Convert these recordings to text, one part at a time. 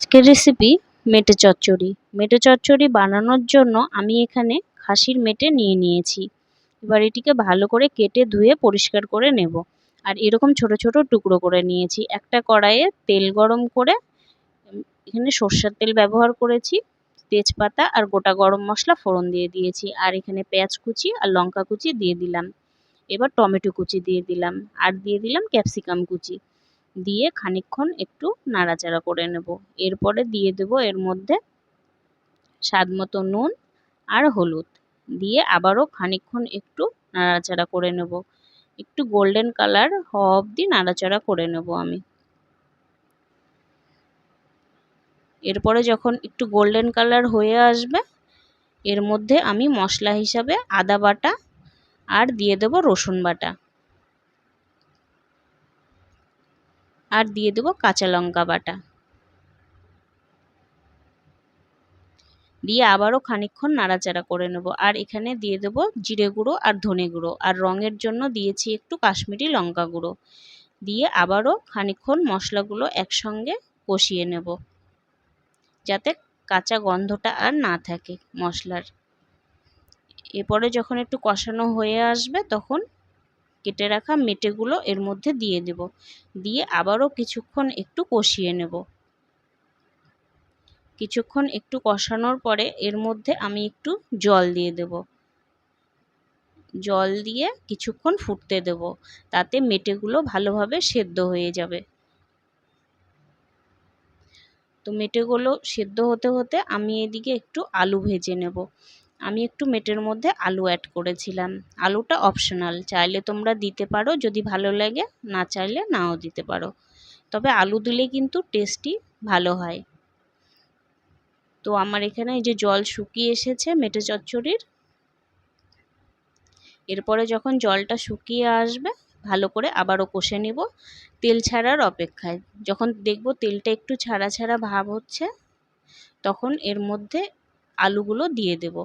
আজকের রেসিপি মেটে চচ্চড়ি। মেটে চচ্চড়ি বানানোর জন্য আমি এখানে খাসির মেটে নিয়ে নিয়েছি। এবার এটিকে ভালো করে কেটে ধুয়ে পরিষ্কার করে নেব। আর এরকম ছোট ছোট টুকরো করে নিয়েছি। একটা কড়াইয়ে তেল গরম করে এখানে সর্ষের তেল ব্যবহার করেছি, তেজপাতা আর গোটা গরম মশলা ফোড়ন দিয়ে দিয়েছি। আর এখানে পেঁয়াজ কুচি আর লঙ্কা কুচি দিয়ে দিলাম। এবার টমেটো কুচি দিয়ে দিলাম আর দিয়ে দিলাম ক্যাপসিকাম কুচি। দিয়ে খানিকক্ষণ একটু নাড়াচাড়া করে নেব। এরপরে দিয়ে দেব এর মধ্যে স্বাদ মতো নুন আর হলুদ দিয়ে আবারও খানিকক্ষণ একটু নাড়াচাড়া করে নেব। একটু গোল্ডেন কালার হওয়া অবধি নাড়াচাড়া করে নেব আমি। এরপরে যখন একটু গোল্ডেন কালার হয়ে আসবে এর মধ্যে আমি মশলা হিসাবে আদা বাটা আর দিয়ে দেব রসুন বাটা আর দিয়ে দেব কাঁচা লঙ্কা বাটা দিয়ে আবারও খানিকক্ষণ নাড়াচাড়া করে নেব। আর এখানে দিয়ে দেব জিরে গুঁড়ো আর ধনে গুঁড়ো আর রঙের জন্য দিয়েছি একটু কাশ্মীরি লঙ্কা গুঁড়ো দিয়ে আবারও খানিকক্ষণ মশলাগুলো একসঙ্গে কষিয়ে নেব যাতে কাঁচা গন্ধটা আর না থাকে মশলার। এরপরে যখন একটু কষানো হয়ে আসবে তখন কেটে রাখা মেটেগুলো এর মধ্যে দিয়ে দেব, দিয়ে আবারও কিছুক্ষণ একটু কষিয়ে নেব। কিছুক্ষণ একটু কষানোর পরে এর মধ্যে আমি একটু জল দিয়ে দেব। জল দিয়ে কিছুক্ষণ ফুটতে দেব, তাতে মেটেগুলো ভালোভাবে সেদ্ধ হয়ে যাবে। তো মেটেগুলো সেদ্ধ হতে হতে আমি এদিকে একটু আলু ভেজে নেব। আমি একটু মেটের মধ্যে আলু অ্যাড করেছিলাম। আলুটা অপশনাল, চাইলে তোমরা দিতে পারো, যদি ভালো লাগে, না চাইলে নাও দিতে পারো, তবে আলু দিলে কিন্তু টেস্টি ভালো হয়। তো আমার এখানে এই যে জল শুকিয়ে এসেছে মেটে চচ্চড়ির। এরপরে যখন জলটা শুকিয়ে আসবে ভালো করে আবারও কষে নিব তেল ছাড়ার অপেক্ষায়। যখন দেখব তেলটা একটু ছাড়া ছাড়া ভাব হচ্ছে তখন এর মধ্যে আলুগুলো দিয়ে দেব,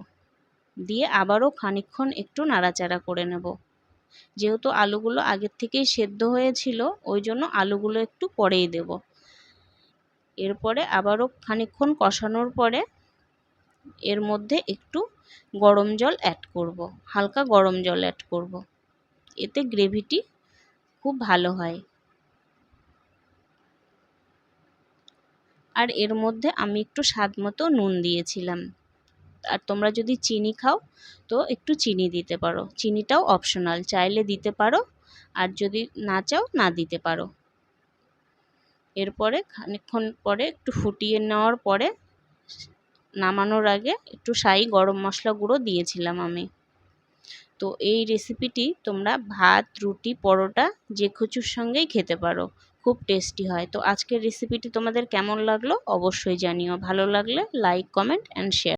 দিয়ে আবারও খানিকক্ষণ একটু নাড়াচাড়া করে নেব। যেহেতু আলুগুলো আগের থেকেই সেদ্ধ হয়েছিল ওই জন্য আলুগুলো একটু পরেই দেব। এরপরে আবারও খানিকক্ষণ কষানোর পরে এর মধ্যে একটু গরম জল অ্যাড করব, হালকা গরম জল অ্যাড করব, এতে গ্রেভিটি খুব ভালো হয়। আর এর মধ্যে আমি একটু স্বাদ মতো নুন দিয়েছিলাম। আর তোমরা যদি চিনি খাও তো একটু চিনি দিতে পারো, চিনিটাও অপশনাল, চাইলে দিতে পারো আর যদি না চাও না দিতে পারো। এরপরে খানিকক্ষণ পরে একটু ফুটিয়ে নেওয়ার পরে নামানোর আগে একটু শাহি গরম মশলা গুঁড়ো দিয়েছিলাম আমি। তো এই রেসিপিটি তোমরা ভাত, রুটি, পরোটা যে কিছুর সঙ্গেই খেতে পারো, খুব টেস্টি হয়। তো আজকের রেসিপিটি তোমাদের কেমন লাগলো অবশ্যই জানিও। ভালো লাগলে লাইক, কমেন্ট অ্যান্ড শেয়ার।